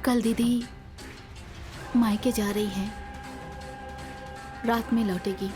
कल दीदी मायके जा रही है, रात में लौटेगी।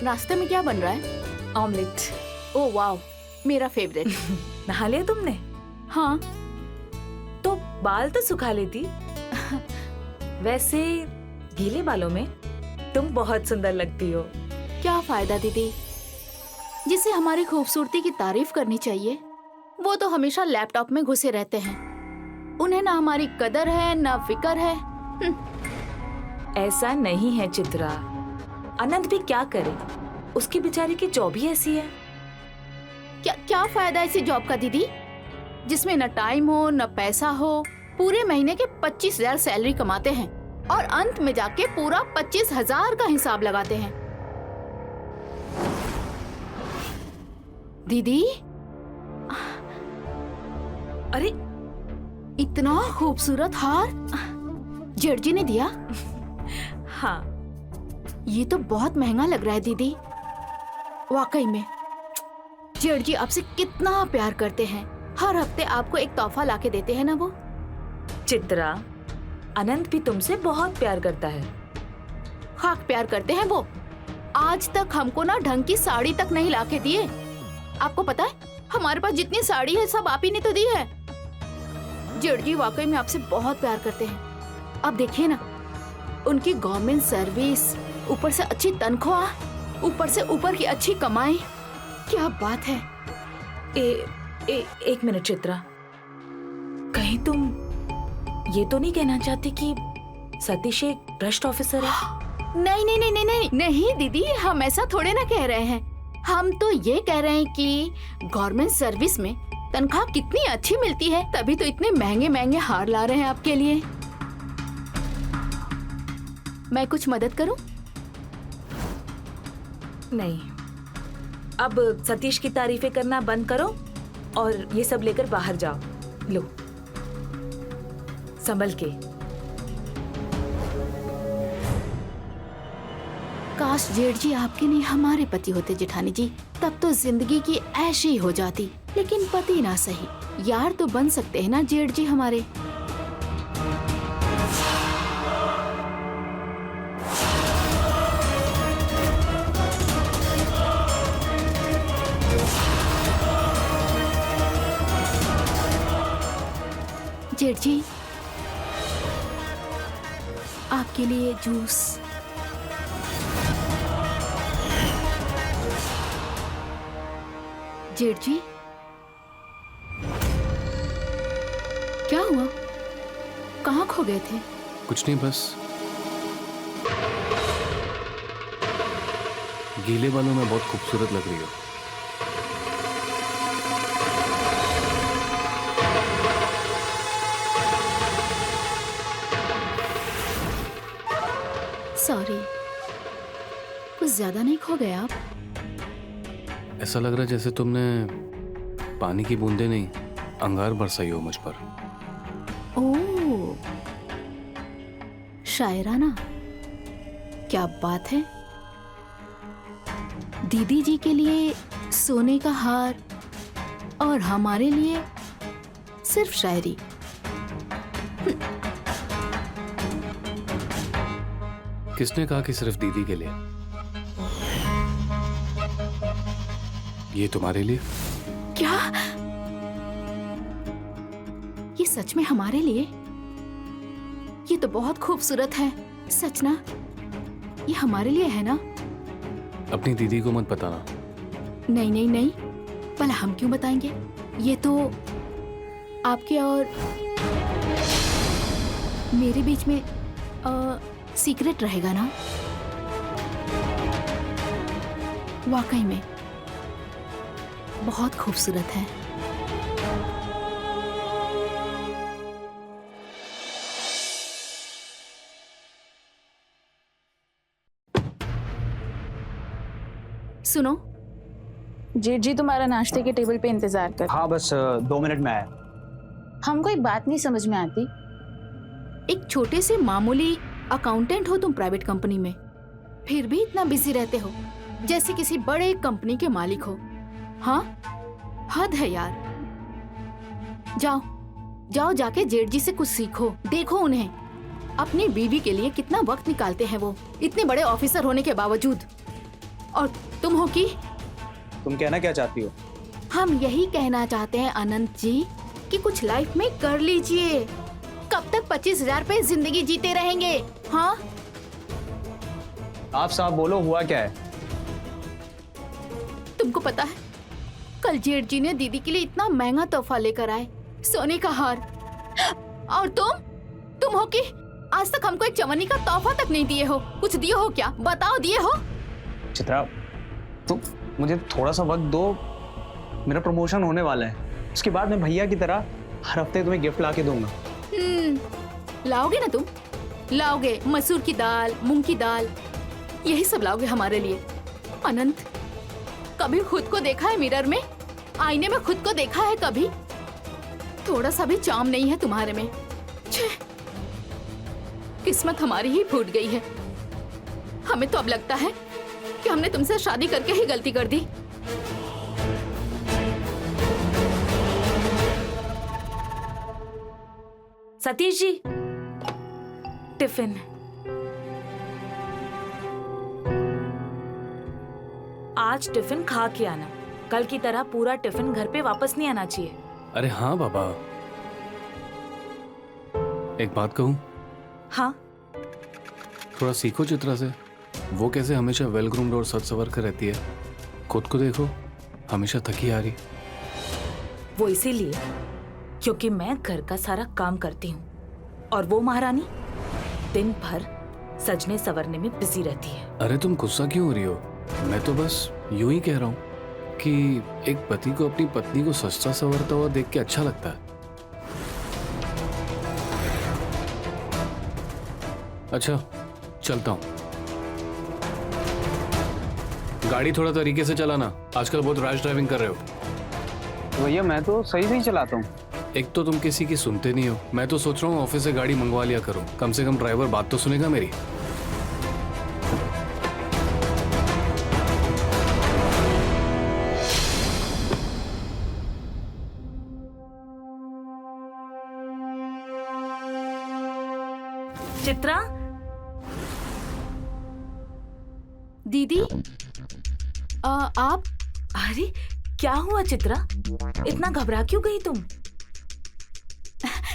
नाश्ते में क्या बन रहा है? ऑमलेट। ओह वाव, मेरा फेवरेट। नहा लिया तुमने? हाँ। तो बाल तो सुखा लेती। वैसे गीले बालों में तुम बहुत सुंदर लगती हो। क्या फायदा दीदी, जिसे हमारी खूबसूरती की तारीफ करनी चाहिए वो तो हमेशा लैपटॉप में घुसे रहते हैं। उन्हें ना हमारी कदर है ना फिक्र है। ऐसा नहीं है चित्रा, अनंत भी क्या करे, उसकी बेचारी की जॉब ही ऐसी है। क्या फायदा ऐसी जॉब का दीदी, जिसमें न टाइम हो न पैसा हो। पूरे महीने के 25,000 सैलरी कमाते हैं और अंत में जाके पूरा 25,000 का हिसाब लगाते हैं। दीदी, अरे इतना खूबसूरत हार जेठ जी ने दिया? हाँ, ये तो बहुत महंगा लग रहा है दीदी। वाकई में जेठ जी आपसे कितना प्यार करते हैं। हर हफ्ते आपको एक तोहफा लाके देते हैं ना वो। चित्रा, अनंत भी तुमसे बहुत प्यार करता है। खाक प्यार करते हैं वो। आज तक हमको ना ढंग की साड़ी तक नहीं लाके दिए। आपको पता है, हमारे पास जितनी साड़ी है सब आप ही ने तो दी है। जेठ जी वाकई में आपसे बहुत प्यार करते हैं। अब देखिए ना, उनकी गवर्नमेंट सर्विस, ऊपर से अच्छी तनख्वाह, ऊपर से ऊपर की अच्छी कमाई। क्या बात है। एक मिनट चित्रा, कहीं तुम ये तो नहीं कहना चाहती कि सतीश एक भ्रष्ट ऑफिसर है? नहीं दीदी, हम ऐसा थोड़े ना कह रहे हैं। हम तो ये कह रहे हैं कि गवर्नमेंट सर्विस में तनख्वाह कितनी अच्छी मिलती है, तभी तो इतने महंगे महंगे हार ला रहे हैं आपके लिए। मैं कुछ मदद करूं? नहीं, अब सतीश की तारीफें करना बंद करो और ये सब लेकर बाहर जाओ। लो, संभल के। काश जेठ जी आपके नहीं हमारे पति होते जेठानी जी, तब तो जिंदगी की ऐशी ही हो जाती। लेकिन पति ना सही, यार तो बन सकते हैं ना जेठ जी हमारे। जेठ जी, आपके लिए जूस। जेठ जी, क्या हुआ? कहाँ खो गए थे? कुछ नहीं, बस गीले बालों में बहुत खूबसूरत लग रही हो। सॉरी, कुछ ज्यादा नहीं खो गए आप? ऐसा लग रहा है जैसे तुमने पानी की बूंदे नहीं, अंगार बरसाई हो मुझ पर। ओह, शायराना, क्या बात है। दीदी जी के लिए सोने का हार और हमारे लिए सिर्फ शायरी। किसने कहा कि सिर्फ दीदी के लिए? ये तुम्हारे लिए? क्या ये सच में हमारे लिए? ये तो बहुत खूबसूरत है। सच ना? ये हमारे लिए है ना? अपनी दीदी को मत बताना। नहीं नहीं नहीं, भला हम क्यों बताएंगे? ये तो आपके और मेरे बीच में सीक्रेट रहेगा ना? वाकई में बहुत खूबसूरत है। सुनो, जेठ जी तुम्हारा नाश्ते के टेबल पे इंतजार कर। हाँ बस 2 मिनट में आया। हमको एक बात नहीं समझ में आती। एक छोटे से मामूली अकाउंटेंट हो तुम प्राइवेट कंपनी में, फिर भी इतना बिजी रहते हो जैसे किसी बड़े कंपनी के मालिक हो। हाँ, हद है यार। जाओ जाओ, जाके जेठ जी से कुछ सीखो। देखो उन्हें, अपनी बीवी के लिए कितना वक्त निकालते हैं वो, इतने बड़े ऑफिसर होने के बावजूद। और तुम हो कि तुम कहना क्या चाहती हो? हम यही कहना चाहते हैं अनंत जी कि कुछ लाइफ में कर लीजिए। कब तक 25,000 पे जिंदगी जीते रहेंगे? हाँ, आप साहब बोलो, हुआ क्या है? तुमको पता है कल जेठ जी ने दीदी के लिए इतना महंगा तोहफा लेकर आए, सोने का हार। और तुम हो कि आज तक हमको एक चवन्नी का तोहफा तक नहीं दिए हो। कुछ दिए हो क्या? बताओ, दिए हो? चित्रा, तो मुझे थोड़ा सा वक्त दो, मेरा प्रमोशन होने वाला है। उसके बाद मैं भैया की तरह हर हफ्ते तुम्हें गिफ्ट ला के दूंगा। लाओगे ना तुम? लाओगे मसूर की दाल, मूंग की दाल, यही सब लाओगे हमारे लिए। अनंत, कभी खुद को देखा है मिरर में? आईने में खुद को देखा है कभी? थोड़ा सा भी चार्म नहीं है तुम्हारे में। छे, किस्मत हमारी ही फूट गई है। हमें तो अब लगता है कि हमने तुमसे शादी करके ही गलती कर दी। सतीश जी, टिफिन। आज टिफिन खा के आना। कल की तरह पूरा टिफिन घर पे वापस नहीं आना चाहिए। अरे हाँ बाबा, एक बात कहूँ? हाँ, थोड़ा सीखो चित्रा से। वो कैसे हमेशा वेल ग्रूम्ड और सज सवर कर रहती है, खुद को देखो, हमेशा थकी आ रही। वो इसीलिए क्योंकि मैं घर का सारा काम करती हूँ और वो महारानी दिन भर सजने संवरने में बिजी रहती है। अरे तुम गुस्सा क्यों हो रही हो? मैं तो बस यूं ही कह रहा हूँ कि एक पति को अपनी पत्नी को सजता संवरता हुआ देख के अच्छा लगता है। अच्छा, चलता हूँ। गाड़ी थोड़ा तरीके से चलाना, आजकल बहुत रैश ड्राइविंग कर रहे हो। तो भैया मैं तो सही से ही चलाता हूँ। एक तो तुम किसी की सुनते नहीं हो। मैं तो सोच रहा हूँ ऑफिस से गाड़ी मंगवा लिया करो, कम से कम ड्राइवर बात तो सुनेगा मेरी। चित्रा, दीदी, आप? अरे क्या हुआ चित्रा? इतना घबरा क्यों गई तुम?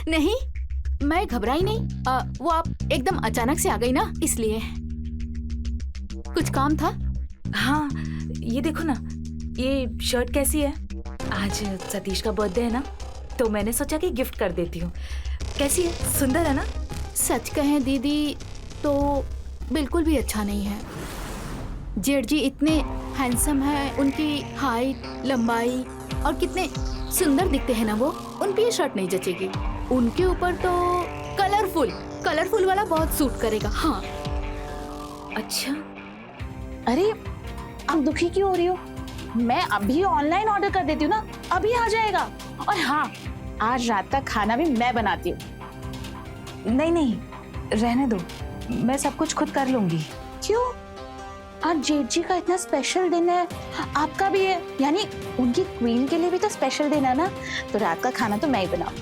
नहीं, मैं घबराई नहीं। वो आप एकदम अचानक से आ गई ना, इसलिए। कुछ काम था? हाँ, ये देखो ना, ये शर्ट कैसी है? आज सतीश का बर्थडे है ना, तो मैंने सोचा कि गिफ्ट कर देती हूँ। कैसी है? सुंदर है ना? सच कहें दीदी तो बिल्कुल भी अच्छा नहीं है। जेठ जी इतने हैंडसम है, उनकी हाइट, लंबाई और कितने सुंदर दिखते हैं ना वो, उन पे ये शर्ट नहीं जचेगी। उनके ऊपर तो कलरफुल वाला बहुत सूट करेगा। हाँ। अच्छा, अरे आप दुखी क्यों हो रही हो? मैं अभी ऑनलाइन ऑर्डर कर देती हूँ ना, अभी आ जाएगा। और हाँ, आज रात का खाना भी मैं बनाती हूँ। नहीं नहीं, रहने दो, मैं सब कुछ खुद कर लूंगी। क्यों? आज जेठ जी का इतना स्पेशल दिन है, आपका भी है, यानी उनकी क्वीन के लिए भी तो स्पेशल दिन है ना, तो रात का खाना तो मैं ही बनाऊं।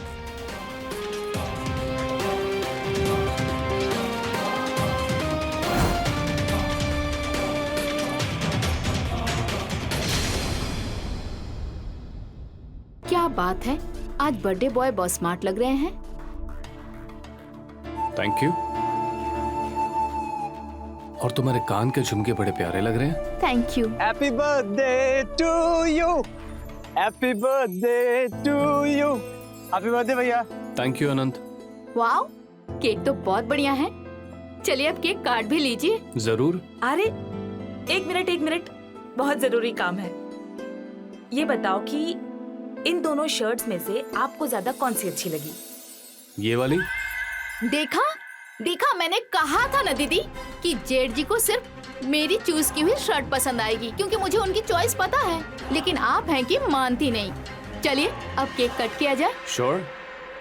क्या बात है, आज बर्थडे बॉय बहुत स्मार्ट लग रहे हैं। Thank you. और तुम्हारे कान के झुमके बड़े प्यारे लग रहे हैं। Thank you. Happy birthday to you, happy birthday to you, happy birthday भैया। Thank you Anant. Wow, cake तो बहुत बढ़िया है। चलिए अब केक काट भी लीजिए। जरूर। अरे एक मिनट, बहुत जरूरी काम है। ये बताओ कि इन दोनों शर्ट्स में से आपको ज्यादा कौन सी अच्छी लगी? ये वाली। देखा देखा, मैंने कहा था ना दीदी कि जेठ जी को सिर्फ मेरी चूज की हुई शर्ट पसंद आएगी, क्योंकि मुझे उनकी चॉइस पता है। लेकिन आप हैं कि मानती नहीं। चलिए अब केक कट किया जाए। Sure.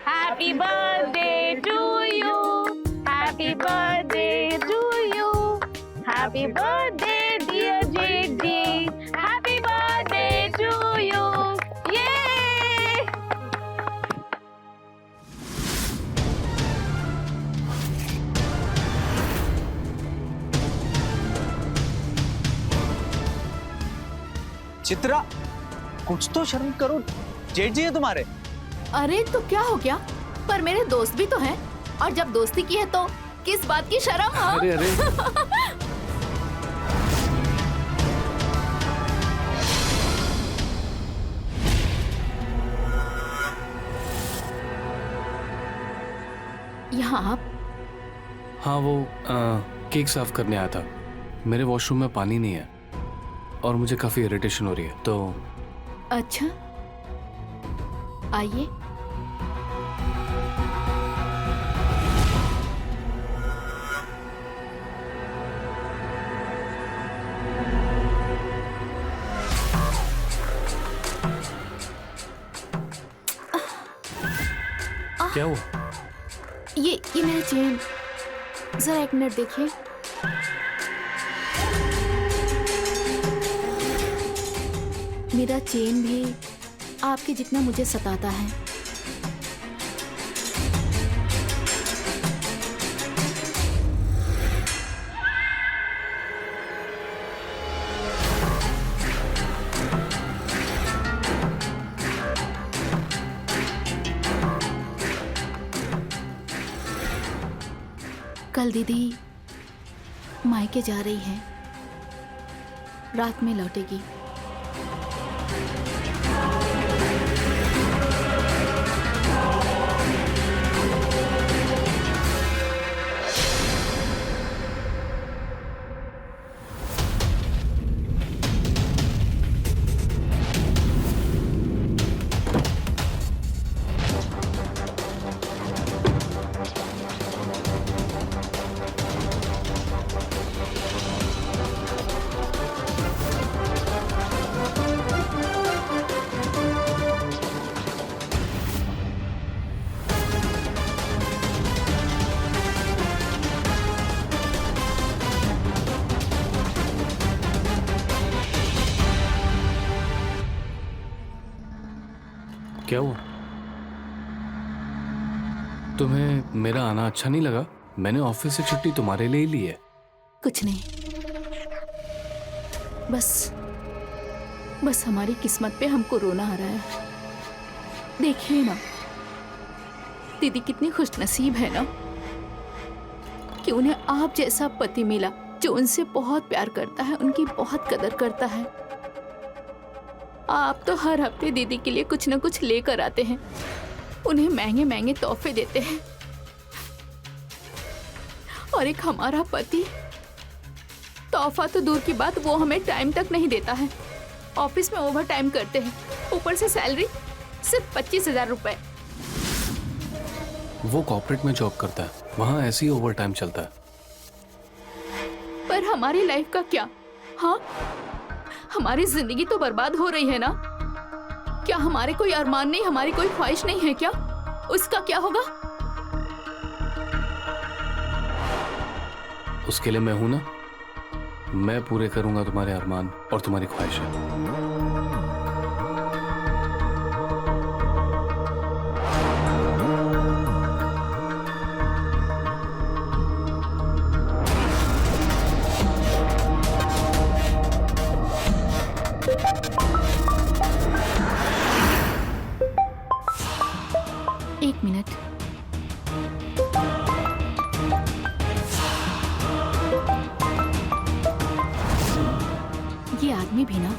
Happy birthday to you, happy birthday to you, happy birthday dear जेठ जी, हैप्पी बर्थडे टू यू। ये चित्रा, कुछ तो शर्म करो, जेठ जी है तुम्हारे। अरे तो क्या हो गया, पर मेरे दोस्त भी तो हैं, और जब दोस्ती की है तो किस बात की शर्म? हाँ? अरे अरे यहाँ आप? हाँ वो केक साफ करने आया था। मेरे वॉशरूम में पानी नहीं है और मुझे काफी इरिटेशन हो रही है, तो अच्छा आइए। क्या हुआ? ये मेरा चेन, जरा एक मिनट देखिए। मेरा चेन भी आपके जितना मुझे सताता है। कल दीदी मायके जा रही है, रात में लौटेगी। क्या हुआ? तुम्हें मेरा आना अच्छा नहीं लगा? मैंने ऑफिस से छुट्टी तुम्हारे लिए ही ली है। कुछ नहीं, बस हमारी किस्मत पे हमको रोना आ रहा है। देखिए ना, दीदी कितनी खुशनसीब है ना कि उन्हें आप जैसा पति मिला जो उनसे बहुत प्यार करता है, उनकी बहुत कदर करता है। आप तो हर हफ्ते दीदी के लिए कुछ न कुछ लेकर आते हैं, उन्हें महंगे महंगे तोहफे देते हैं। और एक हमारा पति, तोहफा तो दूर की बात, वो हमें टाइम तक नहीं देता है। ऑफिस में ओवर टाइम करते हैं, ऊपर से सैलरी सिर्फ 25,000 रुपए। वो कॉर्पोरेट में जॉब करता है, वहाँ ऐसे ही ओवर टाइम चलता है। पर हमारी लाइफ का क्या? हाँ, हमारी जिंदगी तो बर्बाद हो रही है ना। क्या हमारे कोई अरमान नहीं, हमारी कोई ख्वाहिश नहीं है क्या? उसका क्या होगा? उसके लिए मैं हूं ना, मैं पूरे करूंगा तुम्हारे अरमान और तुम्हारी ख्वाहिशें। एक मिनट। ये आदमी भी ना,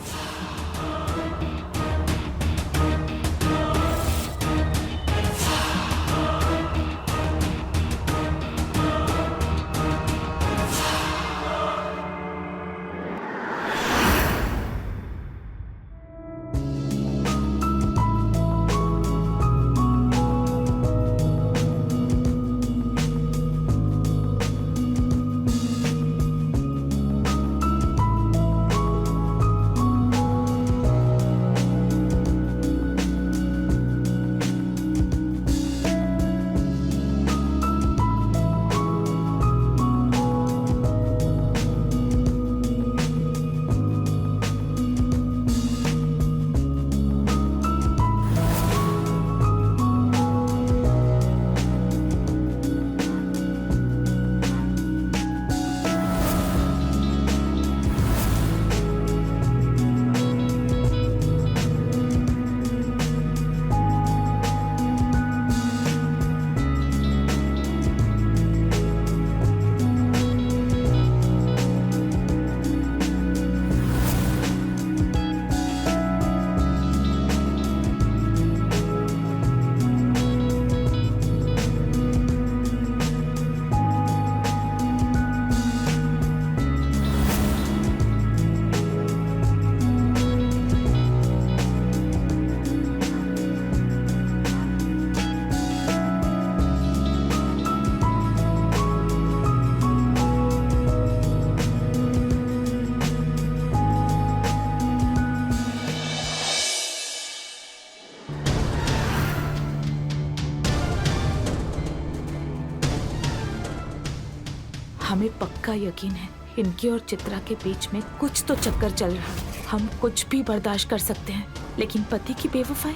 हमें पक्का यकीन है इनकी और चित्रा के बीच में कुछ तो चक्कर चल रहा है। हम कुछ भी बर्दाश्त कर सकते हैं, लेकिन पति की बेवफाई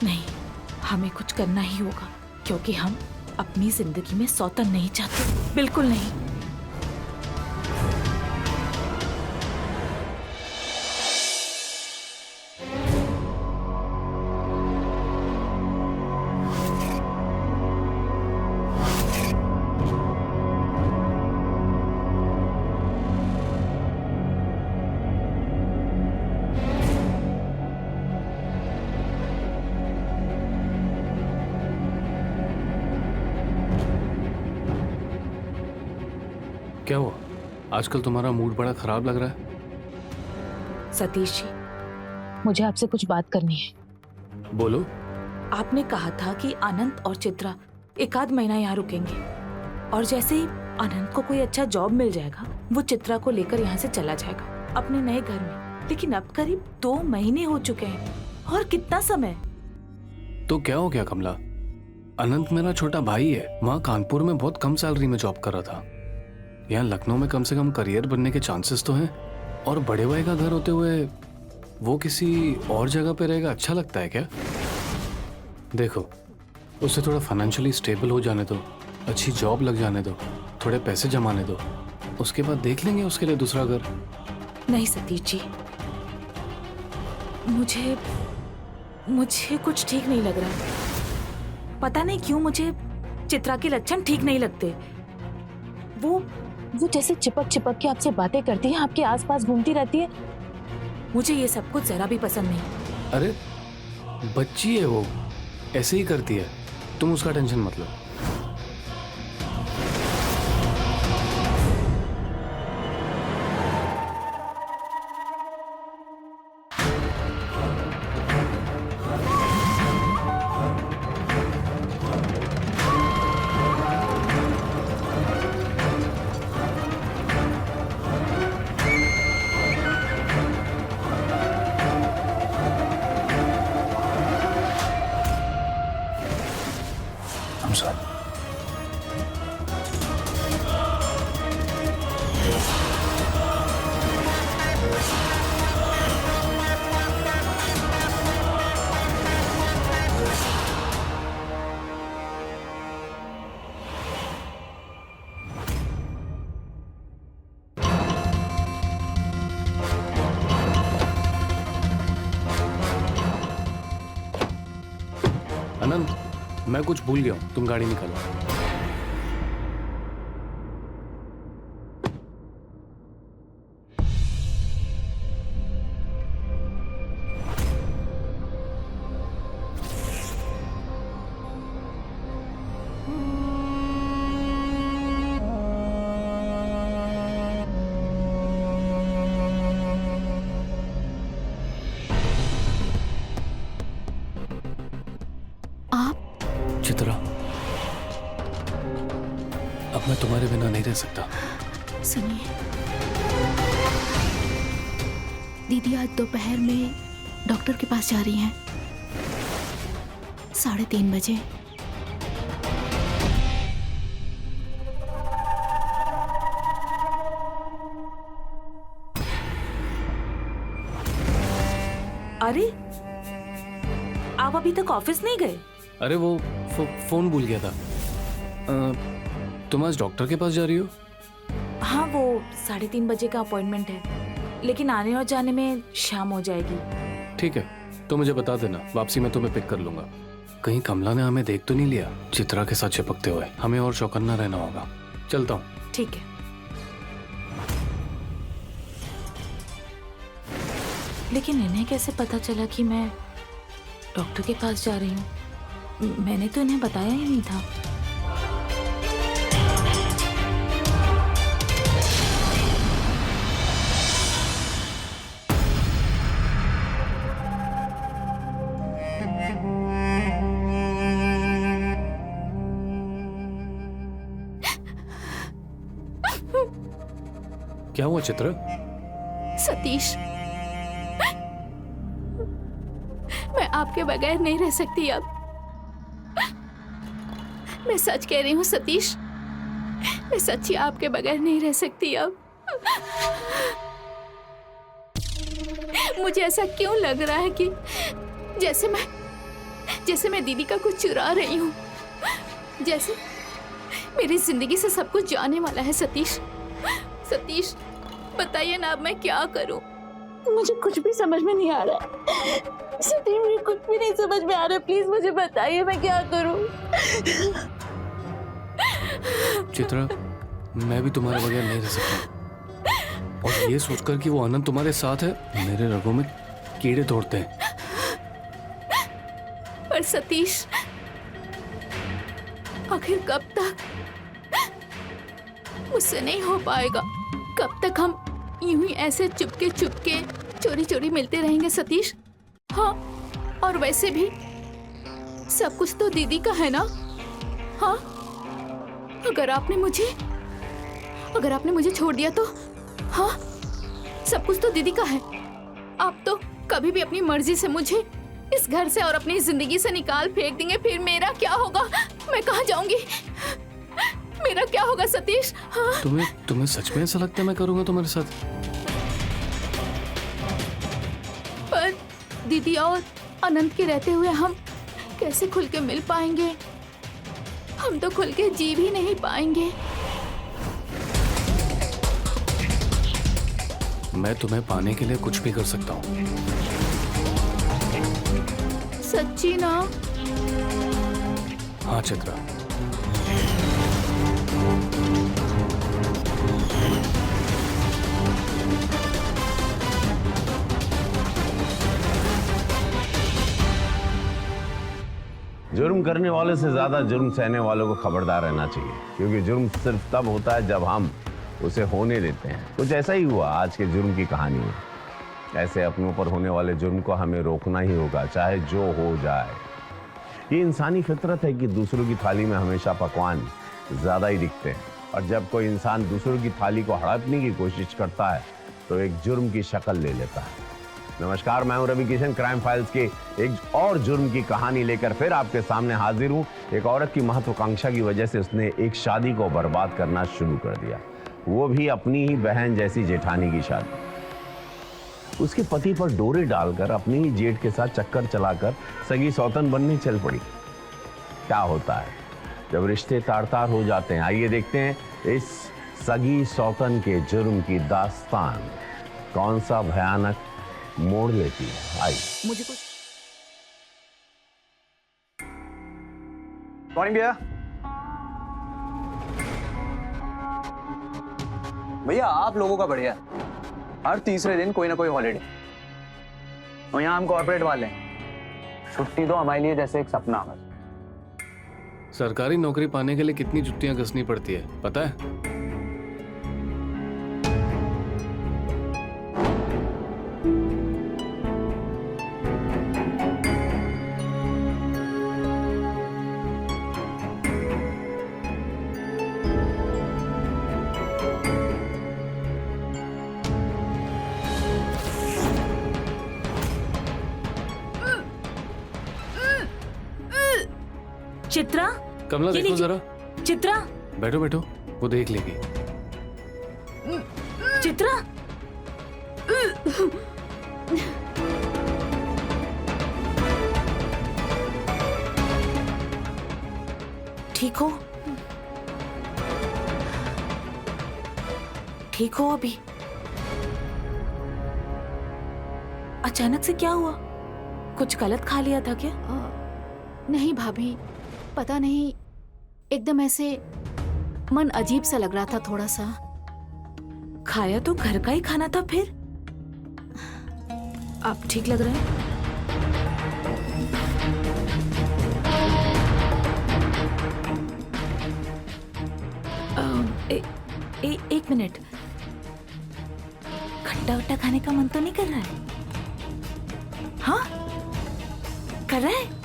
नहीं। हमें कुछ करना ही होगा, क्योंकि हम अपनी जिंदगी में सौतन नहीं चाहते, बिल्कुल नहीं। क्या हुआ? आजकल तुम्हारा मूड बड़ा खराब लग रहा है। सतीश जी, मुझे आपसे कुछ बात करनी है। बोलो। आपने कहा था कि अनंत और चित्रा एक आध महीना यहाँ रुकेंगे, और जैसे ही अनंत को कोई अच्छा जॉब मिल जाएगा वो चित्रा को लेकर यहाँ से चला जाएगा अपने नए घर में। लेकिन अब करीब 2 महीने हो चुके हैं, और कितना समय। तो क्या हो गया कमला? अनंत मेरा छोटा भाई है, वहाँ कानपुर में बहुत कम सैलरी में जॉब कर रहा था। यहाँ लखनऊ में कम से कम करियर बनने के चांसेस तो हैं, और बड़े भाई का घर होते हुए वो किसी और जगह पे रहेगा अच्छा लगता है क्या? देखो, उसे थोड़ा फाइनेंशियली स्टेबल हो जाने दो, अच्छी जॉब लग जाने दो, थोड़े पैसे जमाने दो, उसके बाद देख लेंगे उसके लिए दूसरा घर। नहीं सतीश जी, मुझे कुछ ठीक नहीं लग रहा। पता नहीं क्यों मुझे चित्रा के लक्षण ठीक नहीं लगते। वो जैसे चिपक चिपक के आपसे बातें करती है, आपके आसपास घूमती रहती है। मुझे ये सब कुछ जरा भी पसंद नहीं। अरे बच्ची है वो, ऐसे ही करती है, तुम उसका टेंशन मत लो। I'm sorry. अनंत, मैं कुछ भूल गया हूँ, तुम गाड़ी निकालो। चित्रा, अब मैं तुम्हारे बिना नहीं रह सकता। सुनिए, दीदी आज दोपहर में डॉक्टर के पास जा रही हैं, 3:30 बजे। अरे, आप अभी तक ऑफिस नहीं गए? अरे वो फोन भूल गया था। तुम आज डॉक्टर के पास जा रही हो? हाँ, वो 3:30 बजे का अपॉइंटमेंट है, लेकिन आने और जाने में शाम हो जाएगी। ठीक है, तो मुझे बता देना, वापसी में तुम्हें पिक कर लूंगा। कहीं कमला ने हमें देख तो नहीं लिया चित्रा के साथ चिपकते हुए? हमें और चौकन्ना रहना होगा। चलता हूँ। ठीक है, लेकिन इन्हें कैसे पता चला कि मैं डॉक्टर के पास जा रही हूँ? मैंने तो इन्हें बताया ही नहीं था। क्या हुआ चित्रा? सतीश, मैं आपके बगैर नहीं रह सकती अब। मैं सच कह रही हूँ सतीश, मैं सच्ची आपके बगैर नहीं रह सकती अब। मुझे ऐसा क्यों लग रहा है कि जैसे मैं दीदी का कुछ चुरा रही हूँ, जैसे मेरी जिंदगी से सब कुछ जाने वाला है। सतीश, सतीश बताइए ना, अब मैं क्या करूँ? मुझे कुछ भी समझ में नहीं आ रहा है। सतीश, मुझे कुछ भी नहीं समझ में आ रहा है। प्लीज मुझे बताइए, मैं क्या करूँ? चित्रा, मैं भी तुम्हारे बगैर नहीं रह सकता, और ये सोचकर कि वो आनंद तुम्हारे साथ है, मेरे रगों में कीड़े तोड़ते हैं। पर सतीश, आखिर कब तक? मुझसे नहीं हो पाएगा। कब तक हम यूं ही ऐसे चुपके चुपके चोरी चोरी मिलते रहेंगे सतीश? हाँ, और वैसे भी सब कुछ तो दीदी का है ना? हाँ, अगर आपने मुझे छोड़ दिया तो हाँ, सब कुछ तो दीदी का है। आप तो कभी भी अपनी मर्जी से मुझे इस घर से और अपनी जिंदगी से निकाल फेंक देंगे। फिर मेरा क्या होगा? मैं कहाँ जाऊंगी? मेरा क्या होगा सतीश? हाँ? तुम्हें सच में ऐसा लगता है मैं करूंगा तुम्हारे साथ? पर दीदी और अनंत के रहते हुए हम कैसे खुल के मिल पाएंगे? हम तो खुल के जी भी नहीं पाएंगे। मैं तुम्हें पाने के लिए कुछ भी कर सकता हूँ। सच्ची ना? हाँ चित्रा। जुर्म करने वाले से ज्यादा जुर्म सहने वालों को खबरदार रहना चाहिए, क्योंकि जुर्म सिर्फ तब होता है जब हम उसे होने देते हैं। कुछ ऐसा ही हुआ आज के जुर्म की कहानी में। ऐसे अपनों पर होने वाले जुर्म को हमें रोकना ही होगा, चाहे जो हो जाए। ये इंसानी फितरत है कि दूसरों की थाली में हमेशा पकवान ज्यादा ही दिखते हैं, और जब कोई इंसान दूसरों की थाली को हड़पने की कोशिश करता है तो एक जुर्म की शक्ल ले लेता है। नमस्कार, मैं हूं रवि किशन। क्राइम फाइल्स के एक और जुर्म की कहानी लेकर फिर आपके सामने हाजिर हूं। एक औरत की महत्वाकांक्षा की वजह से उसने एक शादी को बर्बाद करना शुरू कर दिया, वो भी अपनी ही बहन जैसी जेठानी की शादी। उसके पति पर डोरे डालकर अपनी ही जेठ के साथ चक्कर चलाकर सगी सौतन बनने चल पड़ी। क्या होता है जब रिश्ते तार तार हो जाते हैं? आइए देखते हैं इस सगी सौतन के जुर्म की दास्तान कौन सा भयानक मोड़ लेती है। आई मुझे कुछ मॉर्निंग भैया। भैया आप लोगों का बढ़िया है, हर तीसरे दिन कोई ना कोई हॉलीडे। और यहाँ हम कॉर्पोरेट वाले हैं, छुट्टी तो हमारे लिए जैसे एक सपना है। सरकारी नौकरी पाने के लिए कितनी जुत्तियां कसनी पड़ती है पता है? चित्रा, कमला ये देखो लीजिए। जरा। चित्रा, बैठो बैठो, वो देख लेगी। चित्रा, ठीक हो? ठीक हो अभी? अचानक से क्या हुआ? कुछ गलत खा लिया था क्या? नहीं भाभी, पता नहीं, एकदम ऐसे मन अजीब सा लग रहा था थोड़ा सा। खाया तो घर का ही खाना था फिर? अब ठीक लग रहा है? एक मिनट, खट्टा वट्टा खाने का मन तो नहीं कर रहा है? हाँ, कर रहा है?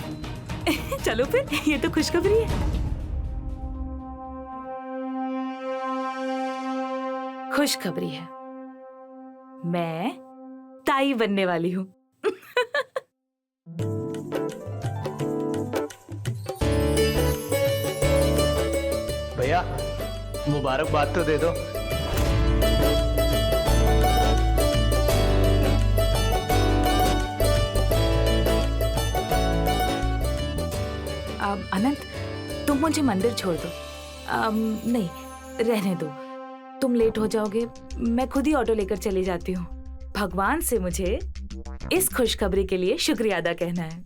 चलो फिर, ये तो खुशखबरी है। खुशखबरी है, मैं ताई बनने वाली हूँ। भैया मुबारकबाद तो दे दो। अनंत, तुम मुझे मंदिर छोड़ दो। नहीं, रहने दो, तुम लेट हो जाओगे, मैं खुद ही ऑटो लेकर चली जाती हूँ। भगवान से मुझे इस खुशखबरी के लिए शुक्रिया अदा कहना है।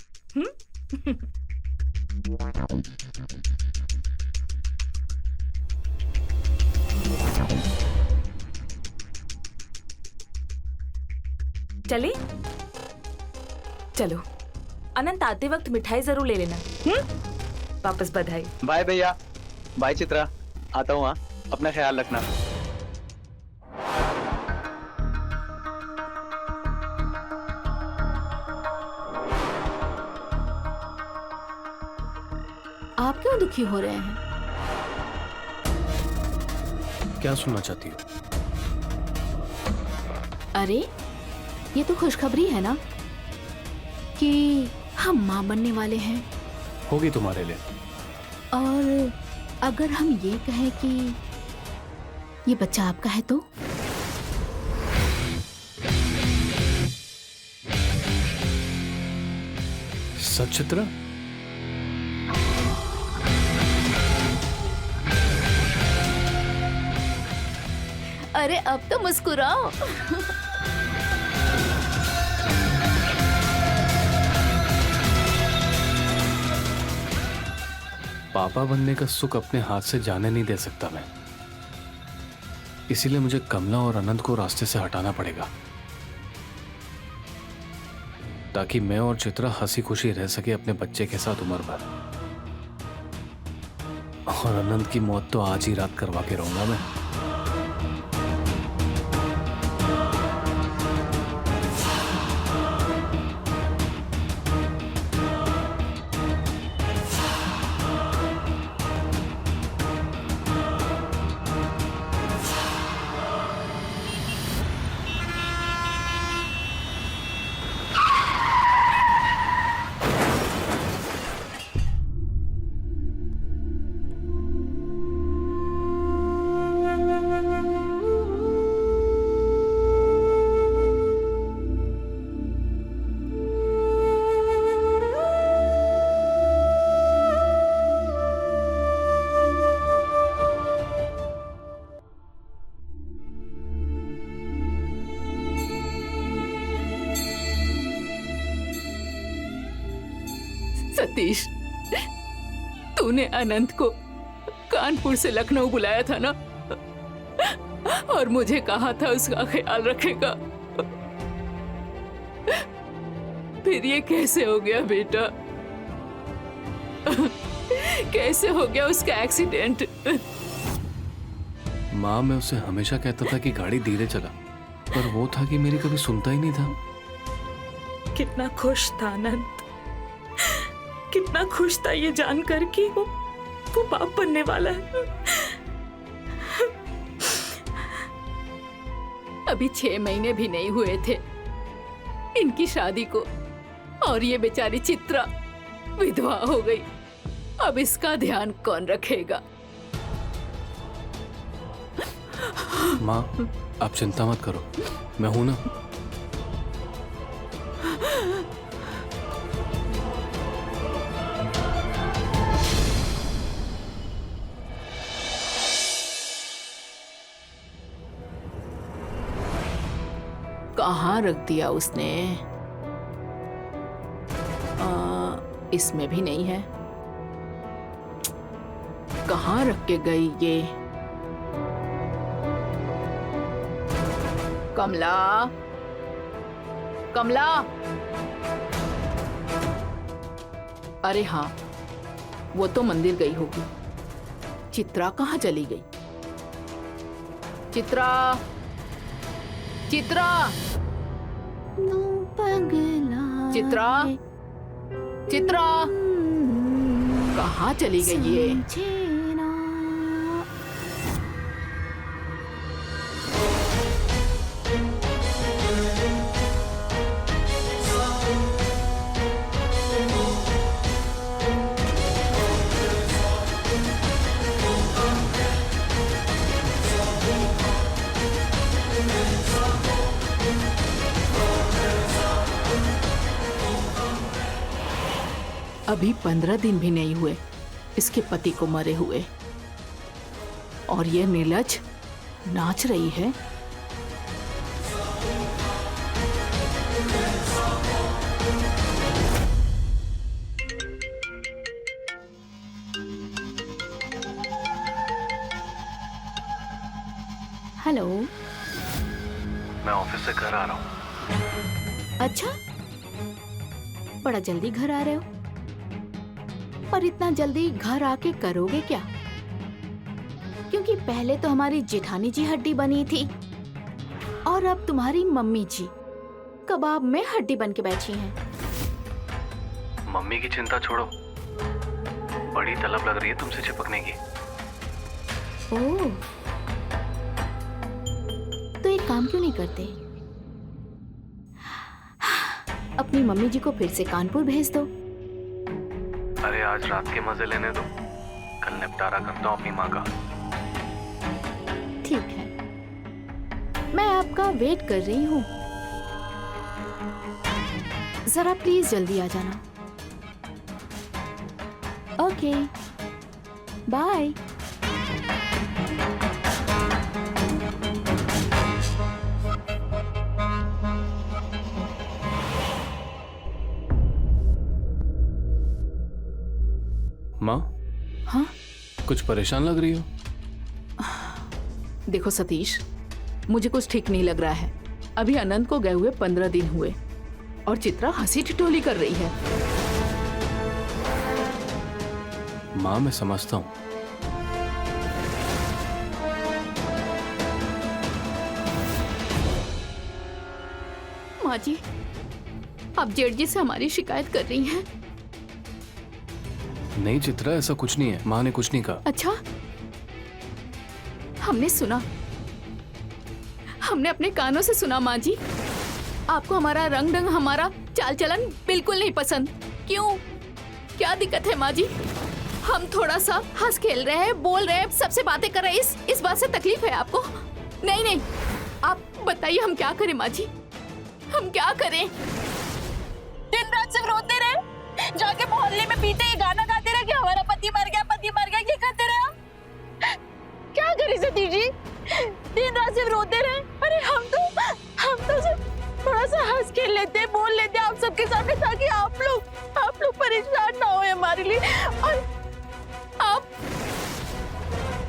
चली? चलो, अनंत आते वक्त मिठाई जरूर ले लेना। वापस बधाई। बाय भैया। बाय चित्रा, आता हूँ। हाँ, अपना ख्याल रखना। आप क्यों दुखी हो रहे हैं? क्या सुनना चाहती हो? अरे, ये तो खुशखबरी है ना कि हम माँ बनने वाले हैं। होगी तुम्हारे लिए। और अगर हम ये कहें कि ये बच्चा आपका है तो? सच चित्रा? अरे अब तो मुस्कुराओ। पापा बनने का सुख अपने हाथ से जाने नहीं दे सकता मैं, इसीलिए मुझे कमला और अनंत को रास्ते से हटाना पड़ेगा, ताकि मैं और चित्रा हंसी खुशी रह सके अपने बच्चे के साथ उम्र भर। और अनंत की मौत तो आज ही रात करवा के रहूंगा मैं। सतीश, तूने अनंत को कानपुर से लखनऊ बुलाया था ना, और मुझे कहा था उसका ख्याल रखेगा। फिर ये कैसे हो गया बेटा? कैसे हो गया उसका एक्सीडेंट? माँ, मैं उसे हमेशा कहता था कि गाड़ी धीरे चला, पर वो था कि मेरी कभी सुनता ही नहीं था। कितना खुश था अनंत, कितना खुश था ये जानकर कि वो बाप बनने वाला है। अभी 6 महीने भी नहीं हुए थे इनकी शादी को, और ये बेचारी चित्रा विधवा हो गई। अब इसका ध्यान कौन रखेगा? माँ, आप चिंता मत करो, मैं हूं ना। कहाँ रख दिया उसने? इसमें भी नहीं है। कहाँ रख के गई ये? कमला, कमला! अरे हाँ, वो तो मंदिर गई होगी। चित्रा कहाँ चली गई? चित्रा, चित्रा, चित्रा, चित्रा, कहाँ चली गई ये? अभी 15 दिन भी नहीं हुए इसके पति को मरे हुए, और ये निर्लज नाच रही है। हेलो। मैं ऑफिस से घर आ रहा हूँ। अच्छा, बड़ा जल्दी घर आ रहे हो, पर इतना जल्दी घर आके करोगे क्या? क्योंकि पहले तो हमारी जेठानी जी हड्डी बनी थी, और अब तुम्हारी मम्मी जी कबाब में हड्डी बन के बैठी हैं। मम्मी की चिंता छोड़ो, बड़ी तलब लग रही है तुमसे चिपकने की। ओह, तो एक काम क्यों नहीं करते? अपनी मम्मी जी को फिर से कानपुर भेज दो। अरे आज रात के मजे लेने दो, कल निपटारा करता हूँ अपनी माँ का। ठीक है, मैं आपका वेट कर रही हूँ। जरा प्लीज जल्दी आ जाना। Okay, bye. माँ, हाँ? कुछ परेशान लग रही हो? देखो सतीश, मुझे कुछ ठीक नहीं लग रहा है। अभी अनंत को गए हुए 15 दिन हुए, और चित्रा हंसी ठिठोली कर रही है। माँ, मैं समझता हूँ, माँ जी, आप जेठ जी से हमारी शिकायत कर रही हैं? नहीं चित्रा, ऐसा कुछ नहीं है। माँ ने कुछ नहीं कहा। अच्छा, हमने सुना, हमने अपने कानों से सुना। माँ जी, आपको हमारा रंग ढंग, हमारा चाल चलन बिल्कुल नहीं पसंद। क्यों, क्या दिक्कत है माँ जी? हम थोड़ा सा हंस खेल रहे हैं, बोल रहे हैं, सबसे बातें कर रहे हैं, इस बात से तकलीफ है आपको? नहीं नहीं, आप बताइए हम क्या करें माँ जी, हम क्या करें? दिन रात सिर्फ रोते रहे, जाके मोहल्ले में पीते ये गाना गाते रहे कि हमारा पति मर गया, पति मर गया, ये करते रहे आप। क्या करें सतीश जी, दिन रात सिर्फ रोते रहे। अरे हम तो सिर्फ थोड़ा सा हंस खेल लेते, बोल लेते आप सबके सामने, ताकि आप लोग परेशान ना हो हमारे लिए।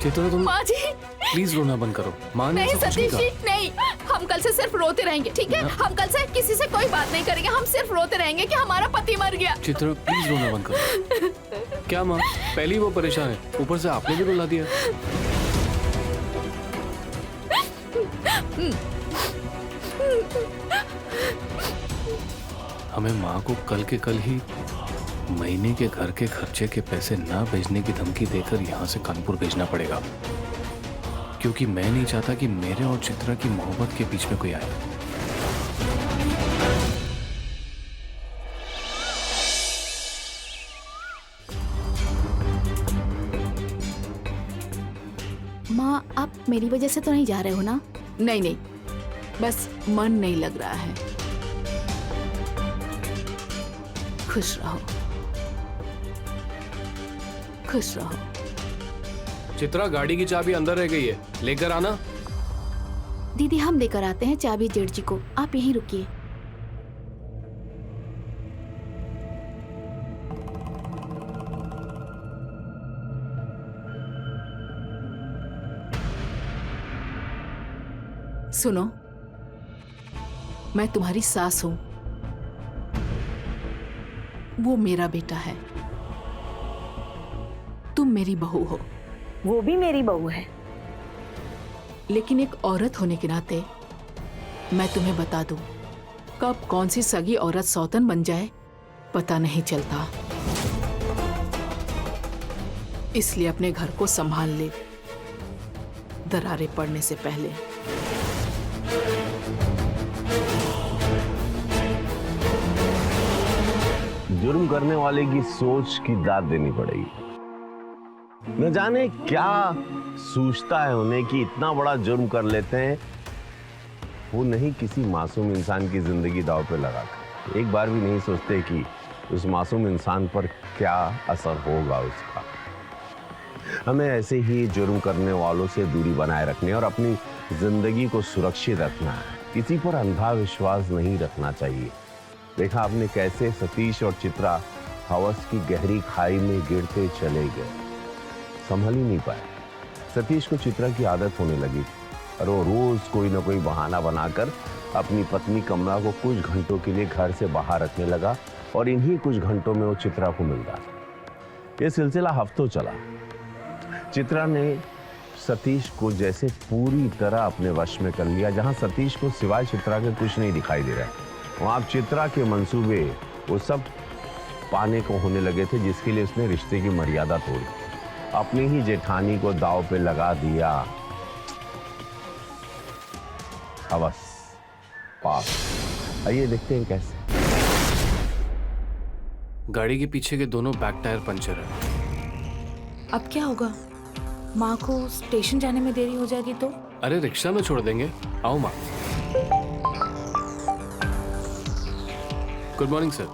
चित्रा तुम माँ जी प्लीज रोना बंद करो। माँ ने नहीं ऐसा कुछ नहीं सतीश जी कहा। नहीं, हम कल से सिर्फ रोते रहेंगे, ठीक है? हम कल से किसी से कोई बात नहीं करेंगे, हम सिर्फ रोते रहेंगे कि हमारा पति मर गया। चित्रा प्लीज रोना बंद करो। क्या माँ, पहले ही वो परेशान है, ऊपर से आपने भी रुला दिया। हमें माँ को कल के कल ही महीने के घर के खर्चे के पैसे ना भेजने की धमकी देकर यहाँ से कानपुर भेजना पड़ेगा, क्योंकि मैं नहीं चाहता कि मेरे और चित्रा की मोहब्बत के बीच में कोई आए। माँ आप मेरी वजह से तो नहीं जा रहे हो ना? नहीं नहीं, बस मन नहीं लग रहा है। खुश रहो, खुश रहो। चित्रा गाड़ी की चाबी अंदर रह गई है, लेकर आना। दीदी हम लेकर आते हैं चाबी जेठ जी को, आप यहीं रुकिए। सुनो, मैं तुम्हारी सास हूं, वो मेरा बेटा है, तुम मेरी बहू हो। वो भी मेरी बहू है। लेकिन एक औरत होने के नाते मैं तुम्हें बता दूं, कब कौन सी सगी औरत सौतन बन जाए पता नहीं चलता। इसलिए अपने घर को संभाल ले, दरारें पड़ने से पहले। जुर्म करने वाले की सोच की दाद देनी पड़ेगी। न जाने क्या सूझता है उन्हें कि इतना बड़ा जुर्म कर लेते हैं, वो नहीं किसी मासूम इंसान की जिंदगी दांव पे लगाकर। एक बार भी नहीं सोचते कि उस मासूम इंसान पर क्या असर होगा उसका। हमें ऐसे ही जुर्म करने वालों से दूरी बनाए रखनी और अपनी जिंदगी को सुरक्षित रखना है। किसी पर अंधा विश्वास नहीं रखना चाहिए। देखा आपने कैसे सतीश और चित्रा हवस की गहरी खाई में गिरते चले गए, संभल ही नहीं पाए। सतीश को चित्रा की आदत होने लगी और वो रोज कोई ना कोई बहाना बनाकर अपनी पत्नी कमला को कुछ घंटों के लिए घर से बाहर रखने लगा और इन्हीं कुछ घंटों में वो चित्रा को मिल गया। ये सिलसिला हफ्तों चला। चित्रा ने सतीश को जैसे पूरी तरह अपने वश में कर लिया। जहां सतीश को सिवाय चित्रा के कुछ नहीं दिखाई दे रहा है, वहां चित्रा के मंसूबे वो सब पाने को होने लगे थे जिसके लिए उसने रिश्ते की मर्यादा तोड़ी, अपनी ही जेठानी को दांव पे लगा दिया। हवस पाप। आइए देखते हैं कैसे। गाड़ी के पीछे के दोनों बैक टायर पंचर है। अब क्या होगा? माँ को स्टेशन जाने में देरी हो जाएगी तो? अरे रिक्शा में छोड़ देंगे। आओ माँ। Good morning sir.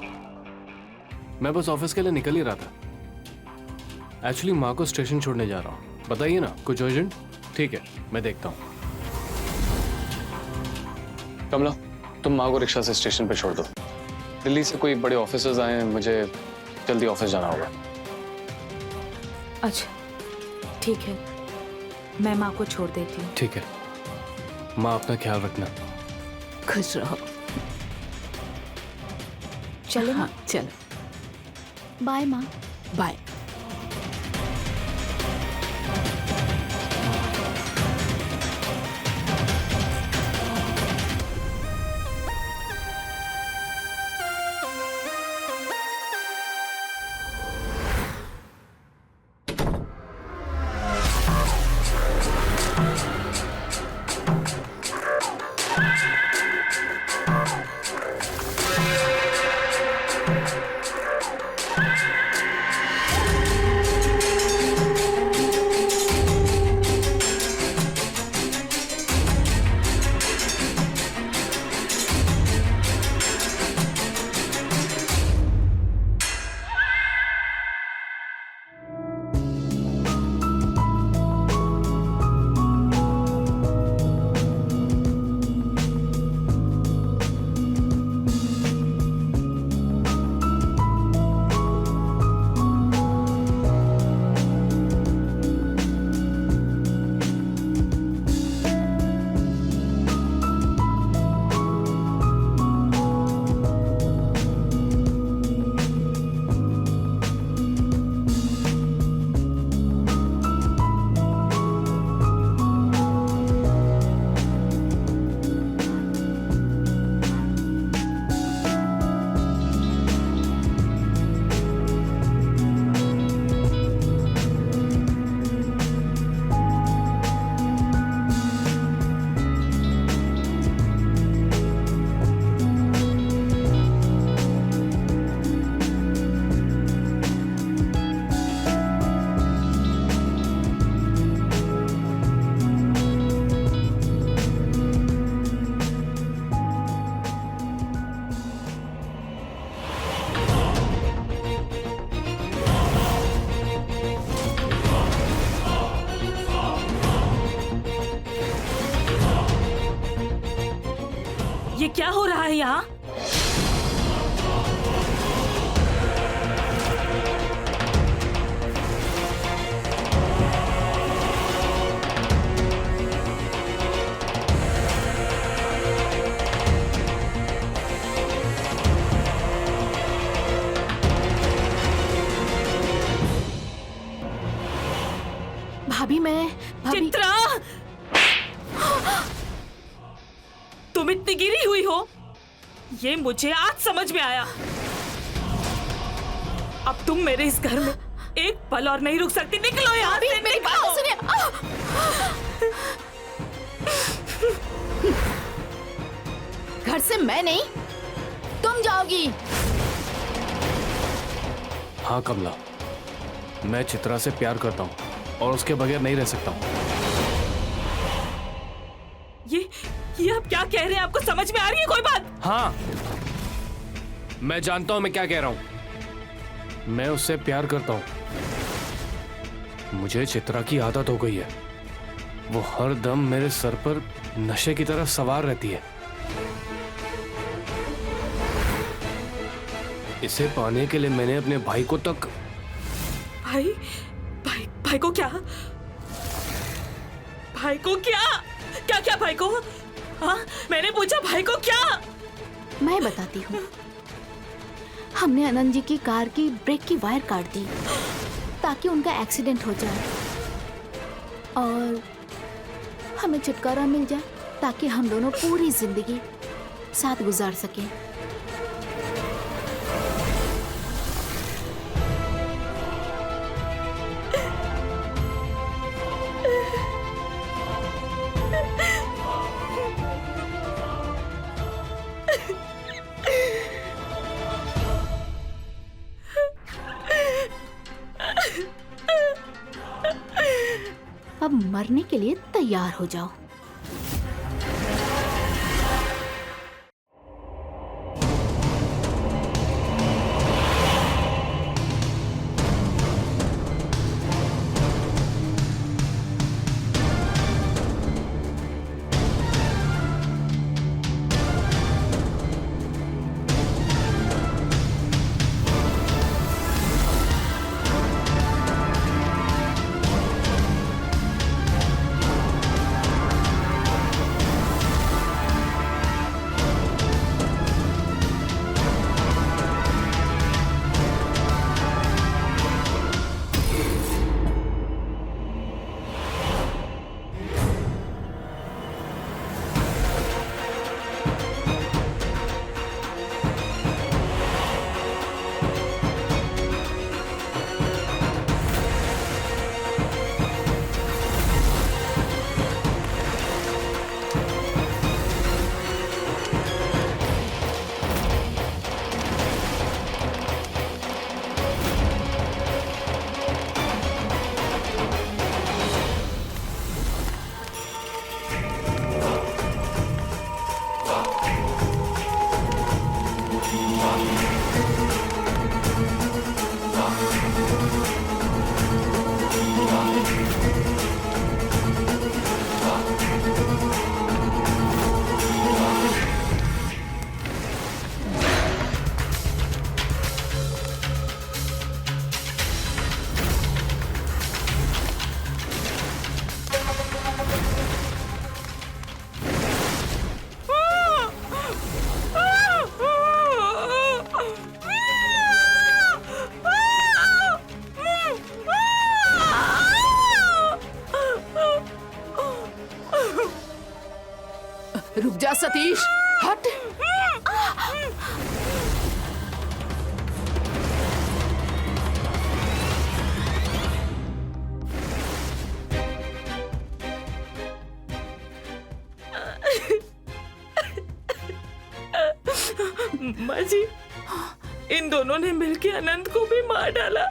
मैं बस ऑफिस के लिए निकल ही रहा था। एक्चुअली माँ को स्टेशन छोड़ने जा रहा हूँ। बताइए ना, कुछ अर्जेंट? ठीक है, मैं देखता हूँ। कमला, तुम माँ को रिक्शा से स्टेशन पे छोड़ दो। दिल्ली से कोई बड़े ऑफिसर्स आए हैं, मुझे जल्दी ऑफिस जाना होगा। अच्छा ठीक है, मैं माँ को छोड़ देती हूँ। ठीक है माँ, अपना ख्याल रखना। खुश रहो। चलो हाँ चलो, बाय माँ। बाय। ये क्या हो रहा है यहाँ? भाभी भाभी चित्रा, तुम इतनी गिरी हुई हो, ये मुझे आज समझ में आया। अब तुम मेरे इस घर में एक पल और नहीं रुक सकती। निकलो यहाँ से, मेरी बात निकलो। सुनिए। घर से मैं नहीं, तुम जाओगी। हाँ कमला, मैं चित्रा से प्यार करता हूँ और उसके बगैर नहीं रह सकता हूँ। ये आप क्या कह रहे हैं? आपको समझ में आ रही है कोई बात? हाँ, मैं जानता हूं मैं क्या कह रहा हूं। मैं उससे प्यार करता हूं। मुझे चित्रा की आदत हो गई है। वो हर दम मेरे सर पर नशे की तरह सवार रहती है। इसे पाने के लिए मैंने अपने भाई को तक। भाई को क्या? भाई को क्या? क्या भाई को? हाँ, मैंने पूछा भाई को क्या? मैं बताती हूँ। हमने आनंद जी की कार की ब्रेक की वायर काट दी ताकि उनका एक्सीडेंट हो जाए और हमें छुटकारा मिल जाए, ताकि हम दोनों पूरी जिंदगी साथ गुजार सकें। अब मरने के लिए तैयार हो जाओ। रुक जा सतीश, हट। माँ जी, इन दोनों ने मिलकर अनंत को भी मार डाला।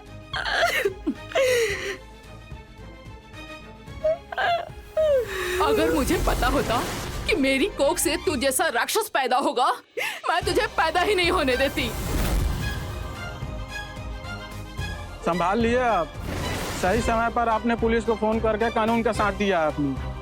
अगर मुझे पता होता कि मेरी कोख से तू जैसा राक्षस पैदा होगा, मैं तुझे पैदा ही नहीं होने देती। संभाल लिए आप। सही समय पर आपने पुलिस को फोन करके कानून का साथ दिया आपने।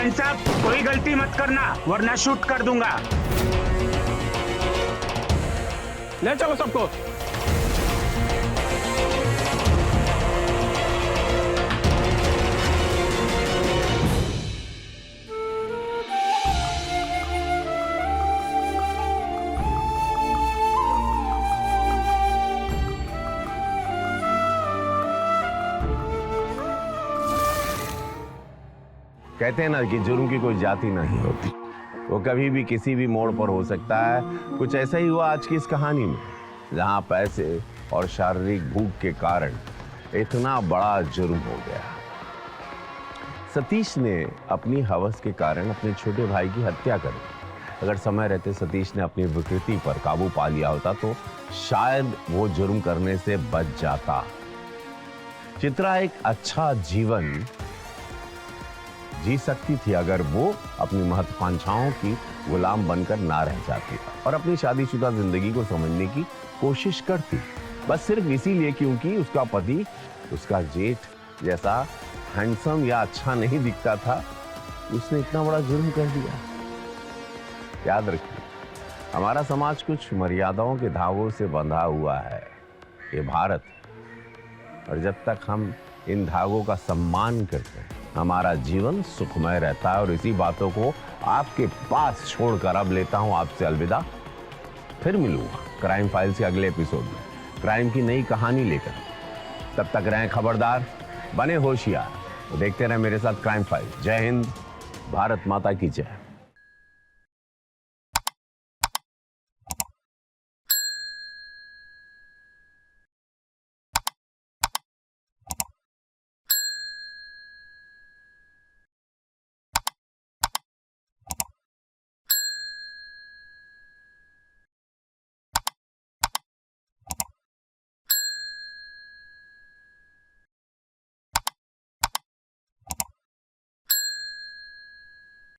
जैन साहब कोई गलती मत करना वरना शूट कर दूंगा। ले चलो सबको। कहते हैं ना कि जुर्म की कोई जाति नहीं होती, वो कभी भी किसी भी मोड़ पर हो सकता है। कुछ ऐसा ही हुआ आज की इस कहानी में, जहां पैसे और शारीरिक भूख के कारण इतना बड़ा जुर्म हो गया। सतीश ने अपनी हवस के कारण अपने छोटे भाई की हत्या कर दी। अगर समय रहते सतीश ने अपनी विकृति पर काबू पा लिया होता तो शायद वो जुर्म करने से बच जाता। चित्रा एक अच्छा जीवन जी सकती थी अगर वो अपनी महत्वाकांक्षाओं की गुलाम बनकर ना रह जाती और अपनी शादीशुदा जिंदगी को समझने की कोशिश करती, बस सिर्फ इसीलिए क्योंकि उसका पति उसका जेठ जैसा हैंडसम या अच्छा नहीं दिखता था, उसने इतना बड़ा जुर्म कर दिया। याद रखिए, हमारा समाज कुछ मर्यादाओं के धागों से बंधा हुआ है, ये भारत, और जब तक हम इन धागों का सम्मान करते हैं हमारा जीवन सुखमय रहता है। और इसी बातों को आपके पास छोड़कर अब लेता हूं आपसे अलविदा। फिर मिलूंगा क्राइम फाइल्स के अगले एपिसोड में क्राइम की नई कहानी लेकर। तब तक रहें खबरदार, बने होशियार, देखते रहें मेरे साथ क्राइम फाइल। जय हिंद, भारत माता की जय।